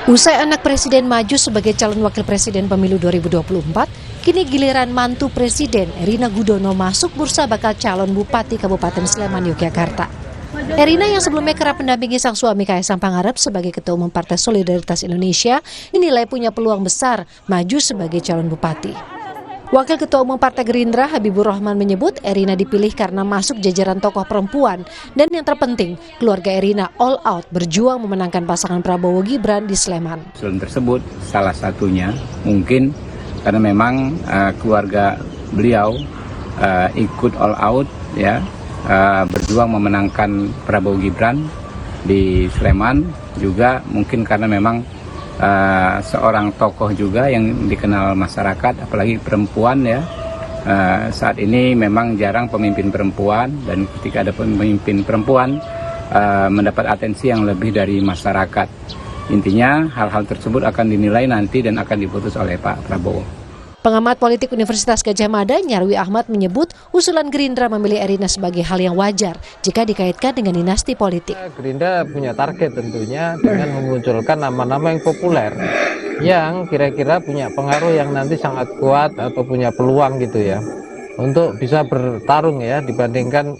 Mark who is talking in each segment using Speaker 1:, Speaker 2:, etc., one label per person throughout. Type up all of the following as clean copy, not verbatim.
Speaker 1: Usai anak presiden maju sebagai calon wakil presiden pemilu 2024, kini giliran mantu presiden Erina Gudono masuk bursa bakal calon bupati Kabupaten Sleman, Yogyakarta. Erina yang sebelumnya kerap mendampingi sang suami Kaisang Pangarep sebagai Ketua Umum Partai Solidaritas Indonesia dinilai punya peluang besar maju sebagai calon bupati. Wakil Ketua Umum Partai Gerindra Habibur Rahman menyebut Erina dipilih karena masuk jajaran tokoh perempuan dan yang terpenting keluarga Erina all out berjuang memenangkan pasangan Prabowo Gibran di Sleman.
Speaker 2: Usulan tersebut salah satunya mungkin karena memang keluarga beliau ikut all out ya berjuang memenangkan Prabowo Gibran di Sleman, juga mungkin karena memang seorang tokoh juga yang dikenal masyarakat, apalagi perempuan ya. Saat ini memang jarang pemimpin perempuan, dan ketika ada pemimpin perempuan mendapat atensi yang lebih dari masyarakat. Intinya hal-hal tersebut akan dinilai nanti dan akan diputus oleh Pak Prabowo.
Speaker 1: Pengamat politik Universitas Gadjah Mada, Nyarwi Ahmad menyebut usulan Gerindra memilih Erina sebagai hal yang wajar jika dikaitkan dengan dinasti politik.
Speaker 3: Gerindra punya target tentunya dengan memunculkan nama-nama yang populer, yang kira-kira punya pengaruh yang nanti sangat kuat atau punya peluang gitu ya, untuk bisa bertarung ya dibandingkan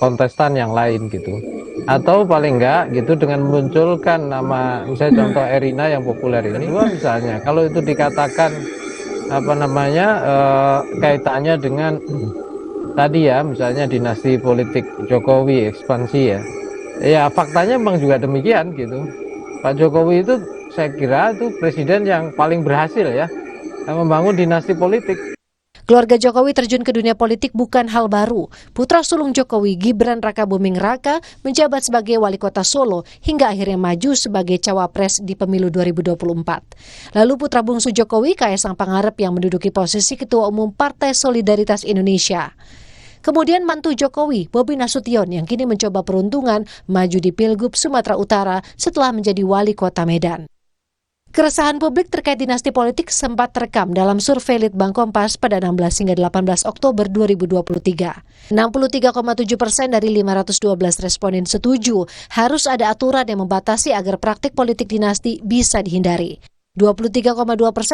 Speaker 3: kontestan yang lain gitu. Atau paling enggak gitu dengan memunculkan nama, misalnya contoh Erina yang populer ini, misalnya kalau itu dikatakan kaitannya dengan tadi ya, misalnya dinasti politik Jokowi ekspansi ya faktanya memang juga demikian gitu. Pak Jokowi itu saya kira itu presiden yang paling berhasil ya membangun dinasti politik.
Speaker 1: Keluarga Jokowi terjun ke dunia politik bukan hal baru. Putra sulung Jokowi, Gibran Rakabuming Raka, menjabat sebagai wali kota Solo hingga akhirnya maju sebagai cawapres di pemilu 2024. Lalu putra bungsu Jokowi, Kaisang Pangarep, yang menduduki posisi Ketua Umum Partai Solidaritas Indonesia. Kemudian mantu Jokowi, Bobi Nasution, yang kini mencoba peruntungan maju di Pilgub Sumatera Utara setelah menjadi wali kota Medan. Keresahan publik terkait dinasti politik sempat terekam dalam survei Litbang Kompas pada 16 hingga 18 Oktober 2023. 63,7% dari 512 responden setuju harus ada aturan yang membatasi agar praktik politik dinasti bisa dihindari. 23,2%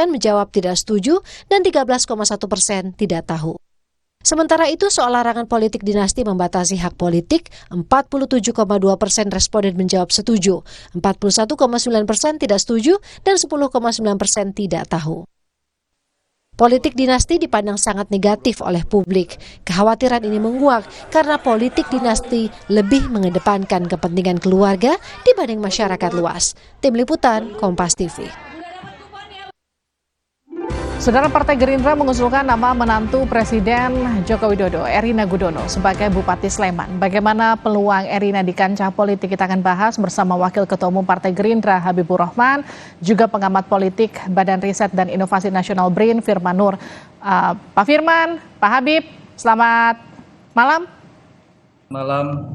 Speaker 1: menjawab tidak setuju dan 13,1% tidak tahu. Sementara itu, soal larangan politik dinasti membatasi hak politik, 47,2% responden menjawab setuju, 41,9% tidak setuju, dan 10,9% tidak tahu. Politik dinasti dipandang sangat negatif oleh publik. Kekhawatiran ini menguak karena politik dinasti lebih mengedepankan kepentingan keluarga dibanding masyarakat luas. Tim Liputan, Kompas TV.
Speaker 4: Saudara, Partai Gerindra mengusulkan nama menantu Presiden Joko Widodo, Erina Gudono, sebagai Bupati Sleman. Bagaimana peluang Erina di kancah politik, kita akan bahas bersama Wakil Ketua Umum Partai Gerindra Habibur Rahman, juga pengamat politik Badan Riset dan Inovasi Nasional BRIN, Firman Nur. Pak Firman, Pak Habib, selamat malam.
Speaker 5: Malam.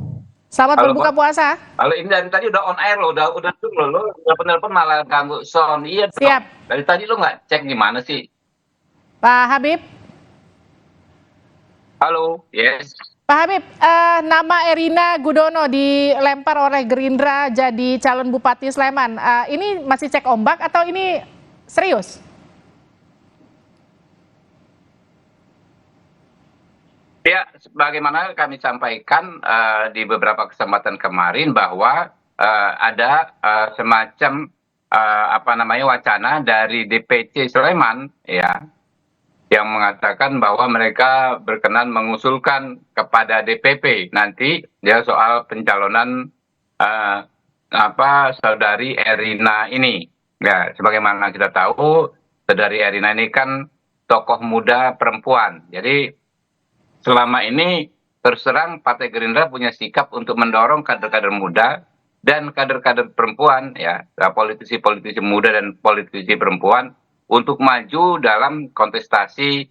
Speaker 4: Selamat berbuka puasa.
Speaker 5: Halo, ini dari tadi udah on air lo, udah dulu lo, udah penelpon malah ganggu sound. Iya,
Speaker 4: siap.
Speaker 5: Dari tadi lo nggak cek gimana sih?
Speaker 4: Pak Habib.
Speaker 5: Halo, yes.
Speaker 4: Pak Habib, nama Erina Gudono dilempar oleh Gerindra jadi calon Bupati Sleman. Ini masih cek ombak atau ini serius?
Speaker 5: Ya, sebagaimana kami sampaikan di beberapa kesempatan kemarin bahwa ada semacam wacana dari DPC Sleman ya, yang mengatakan bahwa mereka berkenan mengusulkan kepada DPP nanti ya soal pencalonan saudari Erina ini. Ya, sebagaimana kita tahu, saudari Erina ini kan tokoh muda perempuan. Jadi selama ini terus terang Partai Gerindra punya sikap untuk mendorong kader-kader muda dan kader-kader perempuan ya, politisi-politisi muda dan politisi perempuan untuk maju dalam kontestasi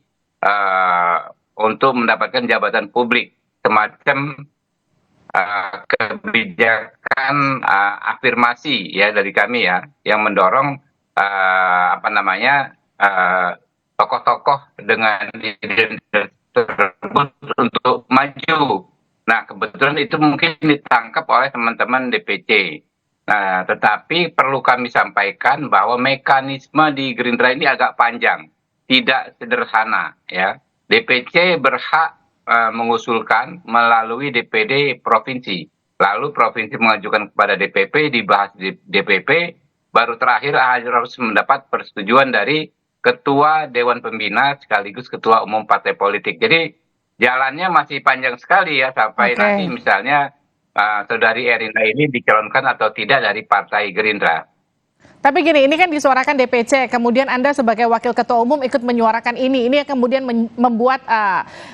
Speaker 5: untuk mendapatkan jabatan publik, semacam kebijakan afirmasi ya dari kami ya, yang mendorong tokoh-tokoh dengan identitas tersebut untuk maju. Nah, kebetulan itu mungkin ditangkap oleh teman-teman DPC. Nah, tetapi perlu kami sampaikan bahwa mekanisme di Gerindra ini agak panjang, tidak sederhana ya. DPC berhak mengusulkan melalui DPD provinsi. Lalu provinsi mengajukan kepada DPP, dibahas di DPP, baru terakhir harus mendapat persetujuan dari Ketua Dewan Pembina sekaligus Ketua Umum Partai Politik. Jadi jalannya masih panjang sekali ya sampai
Speaker 4: Oke.
Speaker 5: nanti misalnya saudari Erina ini dicalonkan atau tidak dari Partai Gerindra.
Speaker 4: Tapi gini, ini kan disuarakan DPC, kemudian Anda sebagai Wakil Ketua Umum ikut menyuarakan ini yang kemudian membuat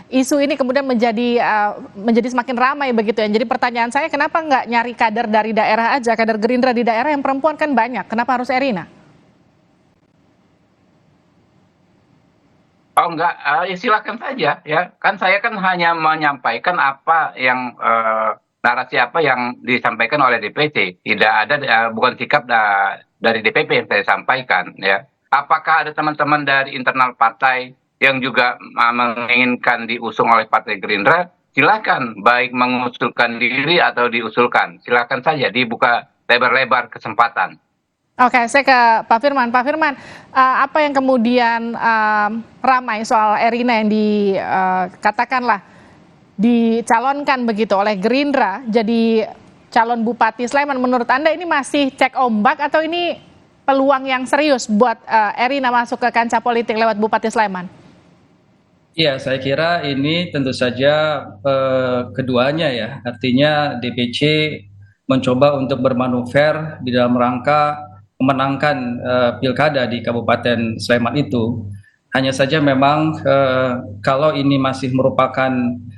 Speaker 4: isu ini kemudian menjadi semakin ramai begitu ya. Jadi pertanyaan saya, kenapa nggak nyari kader dari daerah aja, kader Gerindra di daerah yang perempuan kan banyak, kenapa harus Erina?
Speaker 5: Oh enggak, ya silakan saja ya. Kan saya kan hanya menyampaikan apa yang narasi apa yang disampaikan oleh DPC. Tidak ada bukan sikap dari DPP yang saya sampaikan ya. Apakah ada teman-teman dari internal partai yang juga menginginkan diusung oleh Partai Gerindra? Silakan, baik mengusulkan diri atau diusulkan. Silakan saja dibuka lebar-lebar kesempatan.
Speaker 4: Oke, saya ke Pak Firman. Pak Firman, apa yang kemudian ramai soal Erina yang katakanlah dicalonkan begitu oleh Gerindra jadi calon Bupati Sleman? Menurut Anda ini masih cek ombak atau ini peluang yang serius buat Erina masuk ke kancah politik lewat Bupati Sleman?
Speaker 6: Iya, saya kira ini tentu saja keduanya ya. Artinya DPC mencoba untuk bermanuver di dalam rangka memenangkan pilkada di Kabupaten Sleman itu. Hanya saja memang kalau ini masih merupakan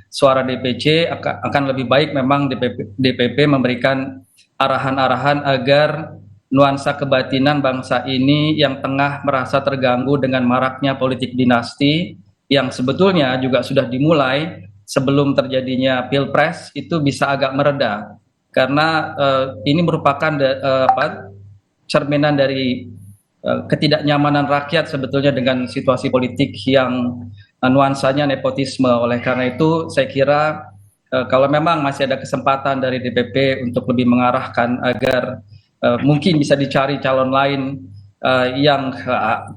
Speaker 6: suara DPC, akan lebih baik memang DPP memberikan arahan-arahan agar nuansa kebatinan bangsa ini yang tengah merasa terganggu dengan maraknya politik dinasti yang sebetulnya juga sudah dimulai sebelum terjadinya Pilpres itu bisa agak mereda. Karena ini merupakan cerminan dari ketidaknyamanan rakyat sebetulnya dengan situasi politik yang nuansanya nepotisme. Oleh karena itu saya kira kalau memang masih ada kesempatan dari DPP untuk lebih mengarahkan agar mungkin bisa dicari calon lain yang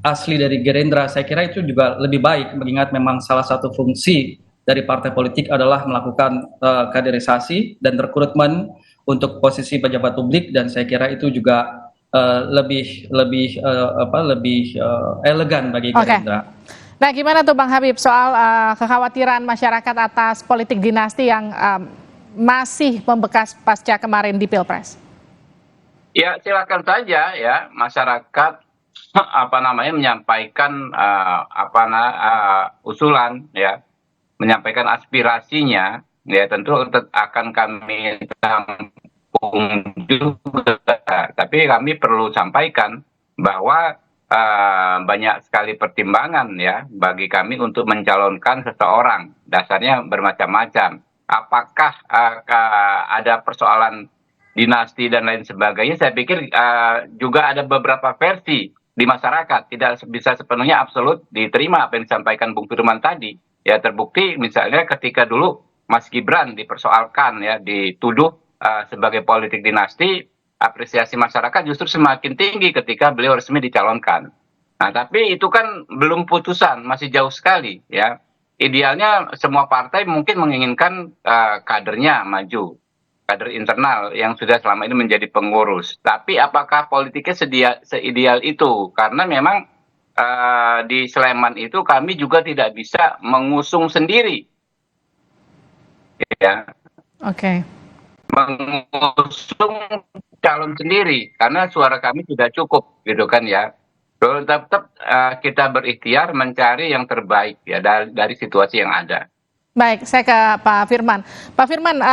Speaker 6: asli dari Gerindra, saya kira itu juga lebih baik, mengingat memang salah satu fungsi dari partai politik adalah melakukan kaderisasi dan rekrutmen untuk posisi pejabat publik, dan saya kira itu juga lebih elegan bagi Gerindra.
Speaker 4: Nah, gimana tuh Bang Habib soal kekhawatiran masyarakat atas politik dinasti yang masih membekas pasca kemarin di Pilpres?
Speaker 5: Ya, silakan saja ya masyarakat menyampaikan usulan ya, menyampaikan aspirasinya ya, tentu akan kami tampung juga. Tapi kami perlu sampaikan bahwa banyak sekali pertimbangan ya bagi kami untuk mencalonkan seseorang. Dasarnya bermacam-macam. Apakah ada persoalan dinasti dan lain sebagainya? Saya pikir juga ada beberapa versi di masyarakat, tidak bisa sepenuhnya absolut diterima apa yang disampaikan Bung Firman tadi. Ya, terbukti misalnya ketika dulu Mas Gibran dipersoalkan ya, dituduh sebagai politik dinasti, apresiasi masyarakat justru semakin tinggi ketika beliau resmi dicalonkan. Nah, tapi itu kan belum putusan, masih jauh sekali ya. Idealnya semua partai mungkin menginginkan kadernya maju, kader internal yang sudah selama ini menjadi pengurus. Tapi apakah politiknya seideal itu? Karena memang di Sleman itu kami juga tidak bisa mengusung sendiri. Ya.
Speaker 4: Oke.
Speaker 5: Mengusung calon sendiri karena suara kami tidak cukup gitu kan ya. Tetap kita berikhtiar mencari yang terbaik ya dari situasi yang ada.
Speaker 4: Baik, saya ke Pak Firman. Pak Firman,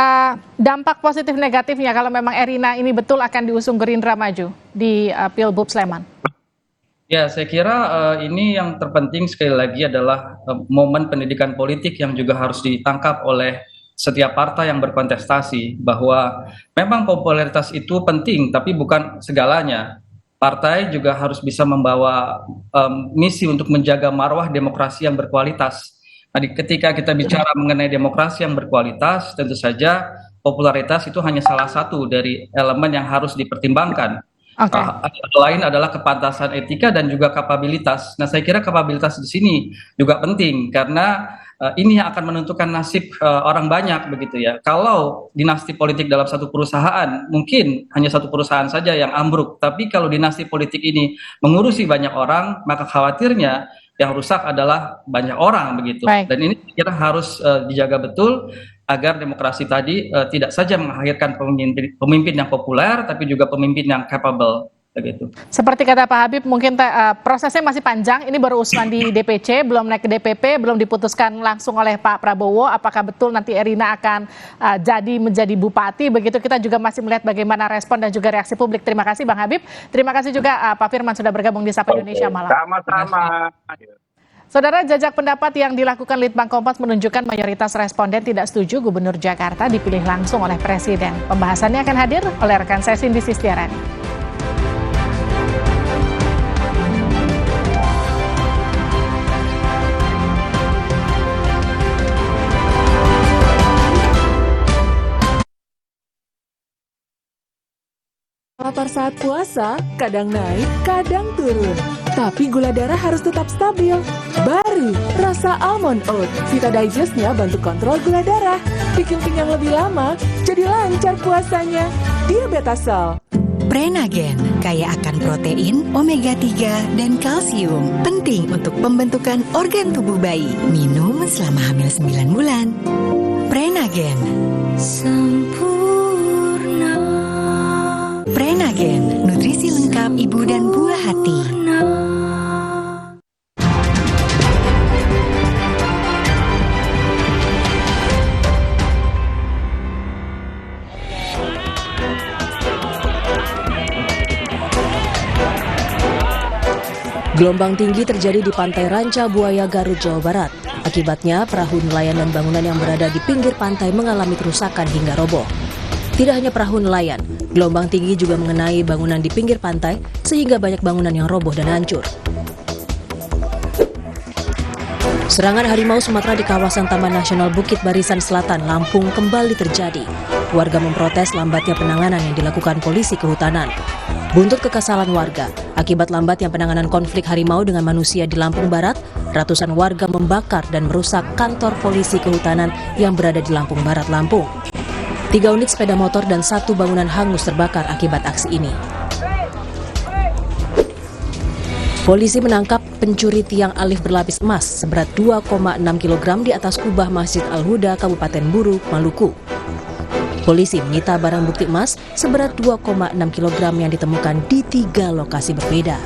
Speaker 4: dampak positif negatifnya kalau memang Erina ini betul akan diusung Gerindra maju di Pilbub Sleman?
Speaker 6: Ya, saya kira ini yang terpenting sekali lagi adalah momen pendidikan politik yang juga harus ditangkap oleh setiap partai yang berkontestasi, bahwa memang popularitas itu penting, tapi bukan segalanya. Partai juga harus bisa membawa misi untuk menjaga marwah demokrasi yang berkualitas. Nah, ketika kita bicara mengenai demokrasi yang berkualitas, tentu saja popularitas itu hanya salah satu dari elemen yang harus dipertimbangkan.
Speaker 4: Oke.
Speaker 6: Lain adalah kepantasan etika dan juga kapabilitas. Nah, saya kira kapabilitas di sini juga penting karena ini yang akan menentukan nasib orang banyak begitu ya. Kalau dinasti politik dalam satu perusahaan mungkin hanya satu perusahaan saja yang ambruk, tapi kalau dinasti politik ini mengurusi banyak orang, maka khawatirnya yang rusak adalah banyak orang begitu.
Speaker 4: Baik.
Speaker 6: Dan ini kira harus dijaga betul agar demokrasi tadi tidak saja mengakhirkan pemimpin yang populer, tapi juga pemimpin yang capable begitu.
Speaker 4: Seperti kata Pak Habib, mungkin prosesnya masih panjang. Ini baru usulan di DPC, belum naik ke DPP, belum diputuskan langsung oleh Pak Prabowo. Apakah betul nanti Erina akan jadi menjadi bupati? Begitu kita juga masih melihat bagaimana respon dan juga reaksi publik. Terima kasih Bang Habib. Terima kasih juga Pak Firman sudah bergabung di Sapa Indonesia Malam.
Speaker 5: Sama-sama.
Speaker 4: Saudara, jajak pendapat yang dilakukan Litbang Kompas menunjukkan mayoritas responden tidak setuju Gubernur Jakarta dipilih langsung oleh Presiden. Pembahasannya akan hadir oleh rekan saya Cindy Sistiarani.
Speaker 7: Lapar saat puasa, kadang naik, kadang turun. Tapi gula darah harus tetap stabil. Baru, rasa almond oat. Vita Digest-nya bantu kontrol gula darah. Bikin kenyang lebih lama, jadi lancar puasanya. Diabetasol.
Speaker 8: Prenagen, kaya akan protein, omega 3, dan kalsium. Penting untuk pembentukan organ tubuh bayi. Minum selama hamil 9 bulan. Prenagen. Prenagen, nutrisi lengkap ibu dan buah hati.
Speaker 9: Gelombang tinggi terjadi di Pantai Ranca Buaya, Garut, Jawa Barat. Akibatnya, perahu nelayan dan bangunan yang berada di pinggir pantai mengalami kerusakan hingga roboh. Tidak hanya perahu nelayan, gelombang tinggi juga mengenai bangunan di pinggir pantai sehingga banyak bangunan yang roboh dan hancur. Serangan harimau Sumatera di kawasan Taman Nasional Bukit Barisan Selatan, Lampung kembali terjadi. Warga memprotes lambatnya penanganan yang dilakukan polisi kehutanan. Buntut kekesalan warga, akibat lambatnya penanganan konflik harimau dengan manusia di Lampung Barat, ratusan warga membakar dan merusak kantor polisi kehutanan yang berada di Lampung Barat, Lampung. 3 unit sepeda motor dan 1 bangunan hangus terbakar akibat aksi ini. Polisi menangkap pencuri tiang alif berlapis emas seberat 2,6 kg di atas kubah Masjid Al-Huda, Kabupaten Buru, Maluku. Polisi menyita barang bukti emas seberat 2,6 kg yang ditemukan di 3 lokasi berbeda.